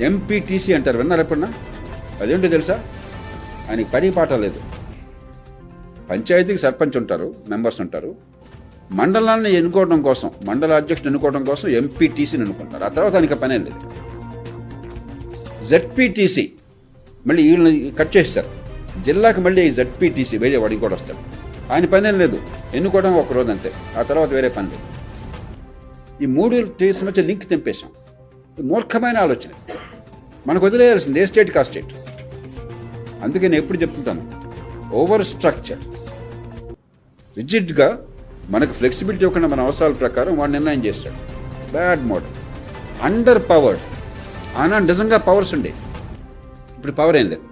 MPTC అంటారు, విన్నారు ఎప్పుడన్నా? అదేంటో తెలుసా? ఆయనకి పని పాట లేదు. పంచాయతీకి సర్పంచ్ ఉంటారు, మెంబర్స్ ఉంటారు. మండలాన్ని ఎన్నుకోవడం కోసం, మండల అధ్యక్షుడు ఎన్నుకోవడం కోసం ఎంపీటీసీని ఎన్నుకుంటారు. ఆ తర్వాత ఆయనకి పనే లేదు. జెడ్పీటీసీ మళ్ళీ వీళ్ళని కట్ చేస్తారు. జిల్లాకి మళ్ళీ జెడ్పీటీసీ వేరే వాడికి కూడా వస్తాడు. ఆయన పనేం లేదు, ఎన్నుకోవడం ఒక రోజు అంతే. ఆ తర్వాత వేరే పని లేదు. ఈ 3 టీసీ మధ్య లింక్ తెంపేశాం. మూర్ఖమైన ఆలోచన. మనకు వదిలేయాల్సింది ఏ స్టేట్ కా స్టేట్. అందుకే నేను ఎప్పుడు చెప్తుంటాను, ఓవర్ స్ట్రక్చర్, రిజిడ్గా మనకు ఫ్లెక్సిబిలిటీ ఇవ్వకుండా మన అవసరాల ప్రకారం వాడు నిర్ణయం చేస్తాడు. Bad model. Under powered. ఆనాడు నిజంగా పవర్స్ ఉండే, ఇప్పుడు పవర్ ఏం లేదు.